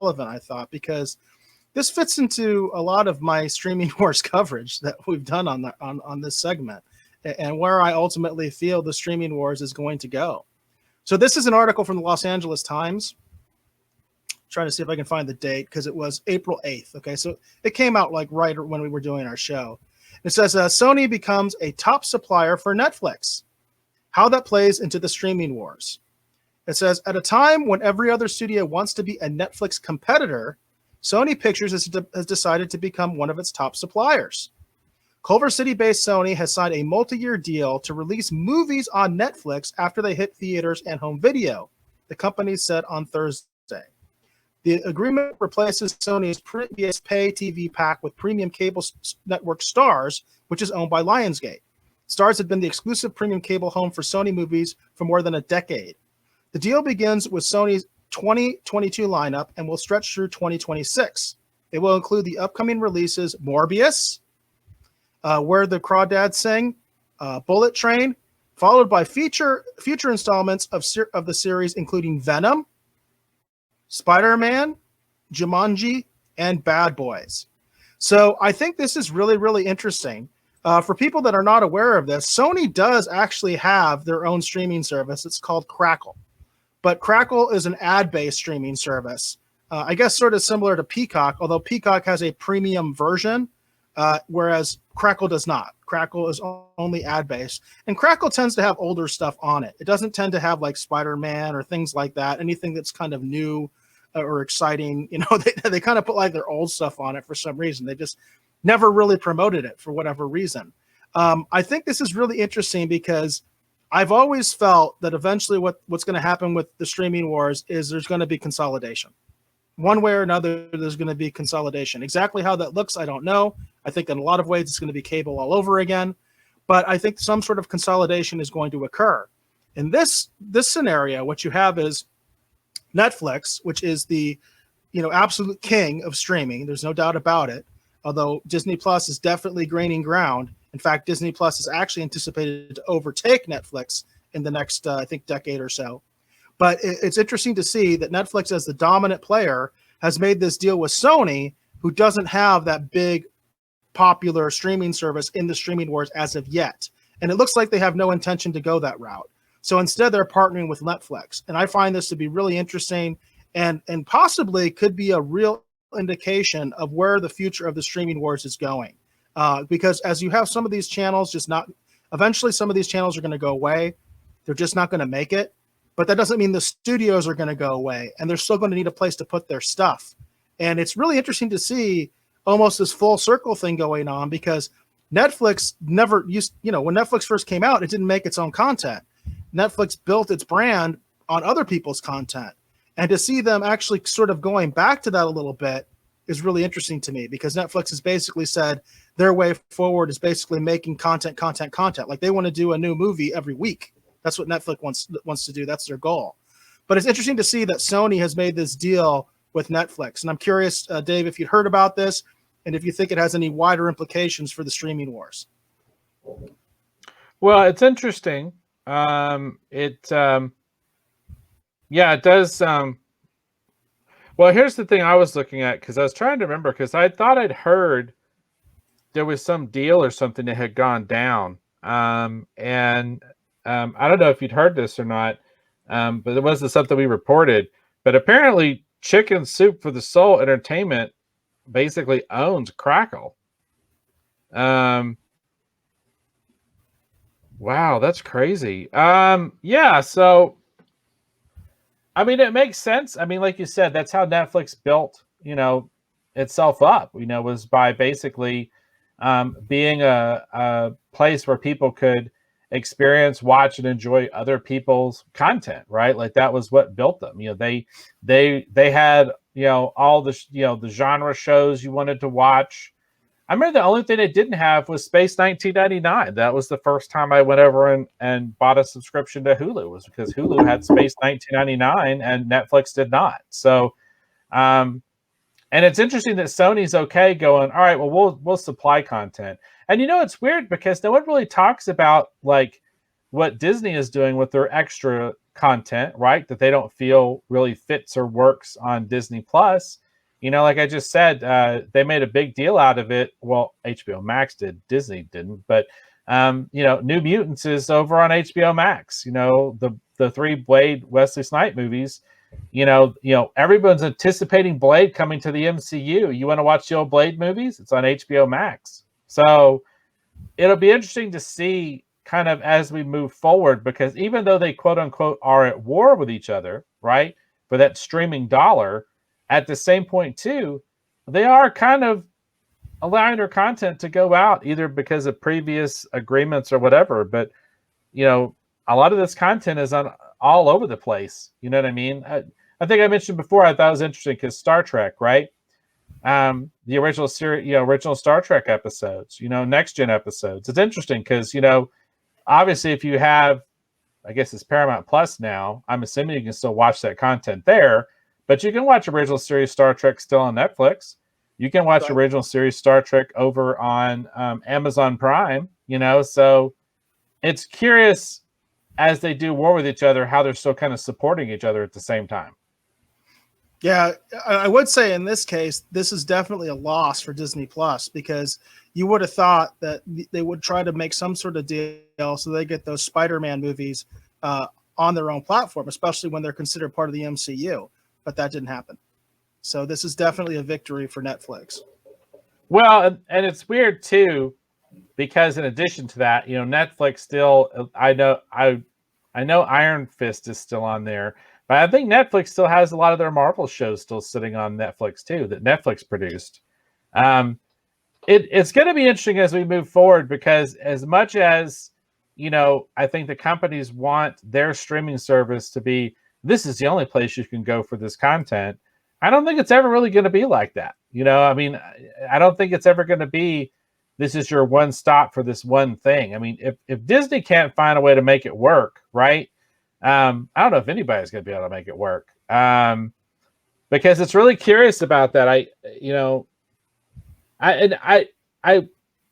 relevant, I thought, because this fits into a lot of my streaming wars coverage that we've done on this segment, and where I ultimately feel the streaming wars is going to go. So this is an article from the Los Angeles Times. Trying to see if I can find the date because it was April 8th. Okay, so it came out like right when we were doing our show. It says Sony becomes a top supplier for Netflix. How that plays into the streaming wars. It says, at a time when every other studio wants to be a Netflix competitor, Sony Pictures has decided to become one of its top suppliers. Culver City-based Sony has signed a multi-year deal to release movies on Netflix after they hit theaters and home video, the company said on Thursday. The agreement replaces Sony's previous pay TV pack with premium cable network Starz, which is owned by Lionsgate. Starz had been the exclusive premium cable home for Sony movies for more than a decade. The deal begins with Sony's 2022 lineup and will stretch through 2026. It will include the upcoming releases Morbius, Where the Crawdads Sing, Bullet Train, followed by future installments of the series, including Venom, Spider-Man, Jumanji, and Bad Boys. So I think this is really, really interesting. For people that are not aware of this, Sony does actually have their own streaming service. It's called Crackle. But Crackle is an ad-based streaming service. I guess sort of similar to Peacock, although Peacock has a premium version, whereas Crackle does not. Crackle is only ad-based. And Crackle tends to have older stuff on it. It doesn't tend to have like Spider-Man or things like that, anything that's kind of new or exciting. You know, they kind of put like their old stuff on it for some reason. They just never really promoted it for whatever reason. I think this is really interesting because I've always felt that eventually what's going to happen with the streaming wars is there's going to be consolidation. One way or another, there's going to be consolidation. Exactly how that looks, I don't know. I think in a lot of ways it's going to be cable all over again. But I think some sort of consolidation is going to occur. In this scenario, what you have is Netflix, which is the absolute king of streaming. There's no doubt about it. Although Disney Plus is definitely gaining ground. In fact, Disney Plus is actually anticipated to overtake Netflix in the next, I think, decade or so. But it's interesting to see that Netflix, as the dominant player, has made this deal with Sony, who doesn't have that big, popular streaming service in the streaming wars as of yet. And it looks like they have no intention to go that route. So instead, they're partnering with Netflix. And I find this to be really interesting and possibly could be a real indication of where the future of the streaming wars is going. Because as you have some of these channels eventually some of these channels are going to go away. They're just not going to make it. But that doesn't mean the studios are going to go away, and they're still going to need a place to put their stuff. And it's really interesting to see almost this full circle thing going on because Netflix never used, when Netflix first came out, it didn't make its own content. Netflix built its brand on other people's content. And to see them actually sort of going back to that a little bit is really interesting to me because Netflix has basically said their way forward is basically making content. Like they want to do a new movie every week. That's what Netflix wants to do. That's their goal. But it's interesting to see that Sony has made this deal with Netflix. And I'm curious, Dave, if you'd heard about this and if you think it has any wider implications for the streaming wars. Well, it's interesting. It does. Well, here's the thing I was looking at because I was trying to remember because I thought I'd heard there was some deal or something that had gone down. I don't know if you'd heard this or not, but it wasn't something we reported. But apparently, Chicken Soup for the Soul Entertainment basically owns Crackle. Wow, that's crazy. So I mean, it makes sense. I mean, like you said, that's how Netflix built, itself up. Was by basically being a place where people could experience, watch, and enjoy other people's content, right? Like that was what built them. They had all the the genre shows you wanted to watch. I remember the only thing they didn't have was Space 1999. That was the first time I went over and bought a subscription to Hulu, was because Hulu had Space 1999 and Netflix did not. So, and it's interesting that Sony's okay going, all right, well, we'll supply content. And it's weird because no one really talks about like what Disney is doing with their extra content, right, that they don't feel really fits or works on Disney Plus. Like I just said, they made a big deal out of it. Well, HBO Max did, Disney didn't, but New Mutants is over on HBO Max. The three Blade Wesley Snipes movies. Everyone's anticipating Blade coming to the MCU. You want to watch the old Blade movies? It's on HBO Max. So it'll be interesting to see kind of as we move forward, because even though they quote unquote are at war with each other, right, for that streaming dollar, at the same point too, they are kind of allowing their content to go out either because of previous agreements or whatever. But a lot of this content is on all over the place. You know what I mean? I think I mentioned before, I thought it was interesting because Star Trek, right? The original series, original Star Trek episodes, next gen episodes. It's interesting because, obviously if you have, I guess it's Paramount Plus now, I'm assuming you can still watch that content there, but you can watch original series Star Trek still on Netflix. You can watch original series Star Trek over on Amazon Prime, so it's curious as they do war with each other, how they're still kind of supporting each other at the same time. Yeah, I would say in this case, this is definitely a loss for Disney Plus, because you would have thought that they would try to make some sort of deal so they get those Spider-Man movies on their own platform, especially when they're considered part of the MCU. But that didn't happen. So this is definitely a victory for Netflix. Well, and it's weird too, because in addition to that, Netflix still, I know Iron Fist is still on there, but I think Netflix still has a lot of their Marvel shows still sitting on Netflix too, that Netflix produced. It's going to be interesting as we move forward, because as much as, I think the companies want their streaming service to be, this is the only place you can go for this content, I don't think it's ever really going to be like that. I don't think it's ever going to be, this is your one stop for this one thing. I mean, if Disney can't find a way to make it work, right? I don't know if anybody's going to be able to make it work. Because it's really curious about that. I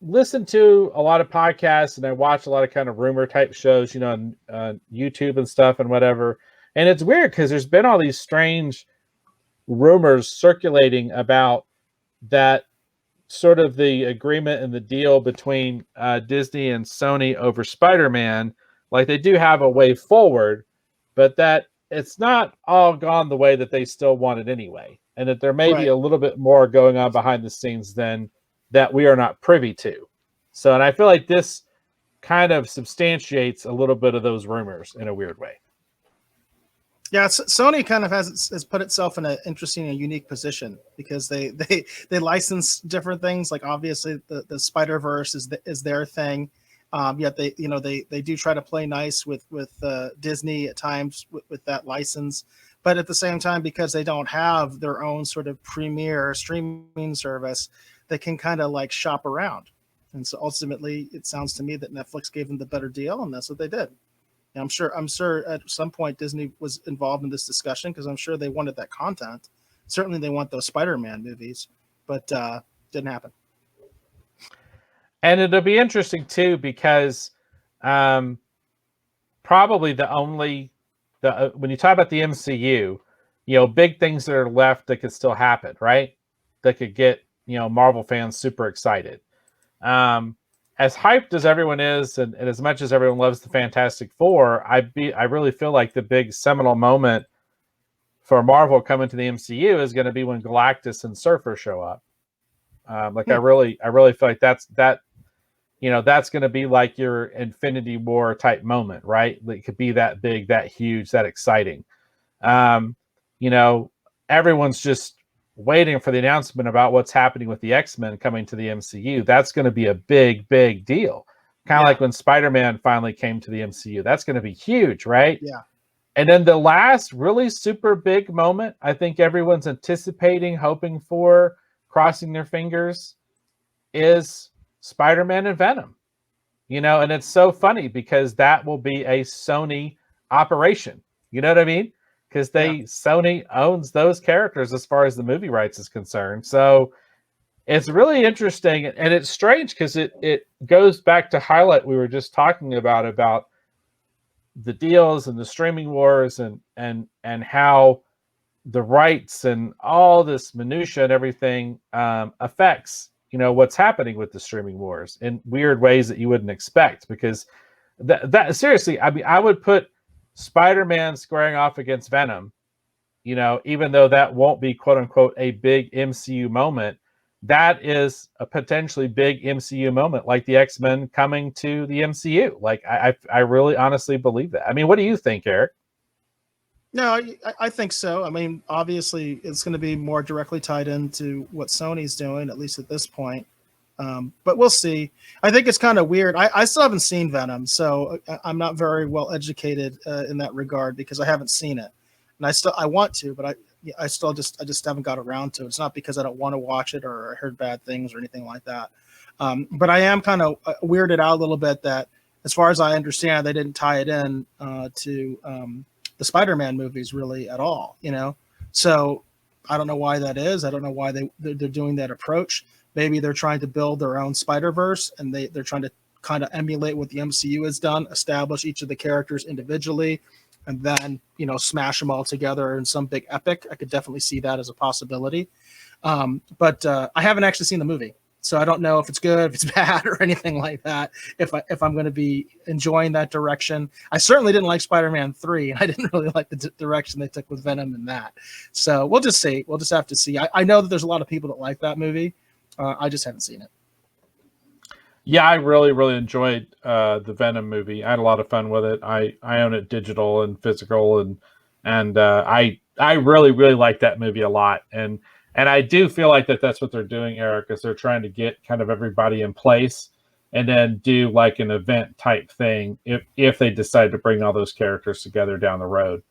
listen to a lot of podcasts and I watch a lot of kind of rumor type shows, on YouTube and stuff and whatever. And it's weird because there's been all these strange rumors circulating about that sort of the agreement and the deal between Disney and Sony over Spider-Man. Like, they do have a way forward, but that it's not all gone the way that they still wanted anyway. And that there may be a little bit more going on behind the scenes than that we are not privy to. So, and I feel like this kind of substantiates a little bit of those rumors in a weird way. Yeah, Sony kind of has put itself in an interesting and unique position, because they license different things. Like, obviously the Spiderverse is their thing. Yet they do try to play nice with Disney at times with that license. But at the same time, because they don't have their own sort of premier streaming service, they can kind of like shop around. And so ultimately, it sounds to me that Netflix gave them the better deal, and that's what they did. And I'm sure at some point Disney was involved in this discussion, because I'm sure they wanted that content. Certainly they want those Spider-Man movies, but didn't happen. And it'll be interesting too, because probably when you talk about the MCU, big things that are left that could still happen, right? That could get, Marvel fans super excited. As hyped as everyone is, and as much as everyone loves the Fantastic Four, I really feel like the big seminal moment for Marvel coming to the MCU is going to be when Galactus and Surfer show up. I really feel like that's going to be like your Infinity War type moment, right? It could be that big, that huge, that exciting. Everyone's just waiting for the announcement about what's happening with the X-Men coming to the MCU. That's going to be a big, big deal. Kind of like when Spider-Man finally came to the MCU. That's going to be huge, right? Yeah. And then the last really super big moment, I think everyone's anticipating, hoping for, crossing their fingers, is Spider-Man and Venom. And it's so funny because that will be a Sony operation. You know what I mean? Because Sony owns those characters as far as the movie rights is concerned. So it's really interesting, and it's strange because it goes back to highlight we were just talking about the deals and the streaming wars and how the rights and all this minutia and everything affects what's happening with the streaming wars in weird ways that you wouldn't expect. Because that seriously, I mean, I would put Spider-Man squaring off against Venom, even though that won't be quote unquote a big MCU moment. That is a potentially big MCU moment, like the X-Men coming to the MCU. Like I really honestly believe that. I mean, what do you think, Eric? No, I think so. I mean, obviously, it's going to be more directly tied into what Sony's doing, at least at this point. But we'll see. I think it's kind of weird. I still haven't seen Venom, so I'm not very well educated in that regard because I haven't seen it, and I want to, but I just haven't got around to it. It's not because I don't want to watch it or I heard bad things or anything like that. But I am kind of weirded out a little bit that, as far as I understand, they didn't tie it in to the Spider-Man movies really at all, So I don't know why that is. I don't know why they're doing that approach. Maybe they're trying to build their own Spider-Verse and they're trying to kind of emulate what the MCU has done, establish each of the characters individually, and then, smash them all together in some big epic. I could definitely see that as a possibility. But I haven't actually seen the movie. So I don't know if it's good, if it's bad, or anything like that. If I'm going to be enjoying that direction, I certainly didn't like Spider-Man 3, and I didn't really like the direction they took with Venom and that. So we'll just see. We'll just have to see. I know that there's a lot of people that like that movie. I just haven't seen it. Yeah, I really, really enjoyed the Venom movie. I had a lot of fun with it. I own it digital and physical, and I really, really like that movie a lot. And I do feel like that's what they're doing, Eric, is they're trying to get kind of everybody in place and then do like an event type thing if they decide to bring all those characters together down the road.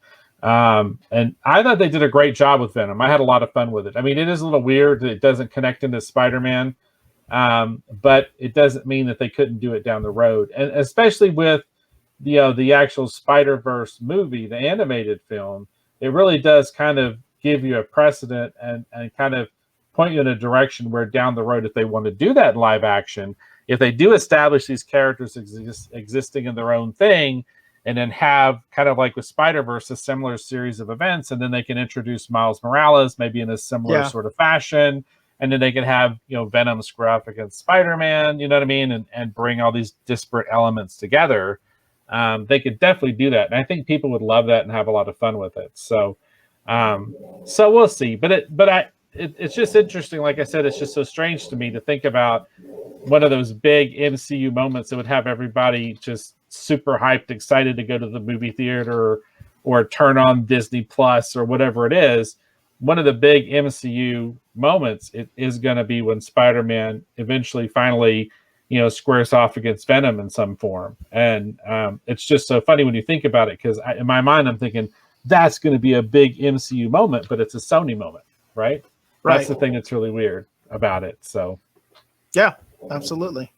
And I thought they did a great job with Venom. I had a lot of fun with it. I mean, it is a little weird that it doesn't connect into Spider-Man, but it doesn't mean that they couldn't do it down the road. And especially with the actual Spider-Verse movie, the animated film, it really does kind of give you a precedent and kind of point you in a direction where down the road, if they want to do that in live action, if they do establish these characters existing in their own thing, and then have kind of like with Spider-Verse, a similar series of events, and then they can introduce Miles Morales maybe in a similar sort of fashion, and then they can have Venom square up against Spider-Man, you know what I mean, and bring all these disparate elements together. They could definitely do that, and I think people would love that and have a lot of fun with it. So we'll see. But it's just interesting. Like I said, it's just so strange to me to think about one of those big MCU moments that would have everybody just super hyped, excited to go to the movie theater or turn on Disney Plus or whatever it is. One of the big MCU moments is going to be when Spider-Man eventually finally squares off against Venom in some form. And it's just so funny when you think about it, because in my mind I'm thinking that's going to be a big MCU moment, but it's a Sony moment, right? That's the thing that's really weird about it. So yeah, absolutely.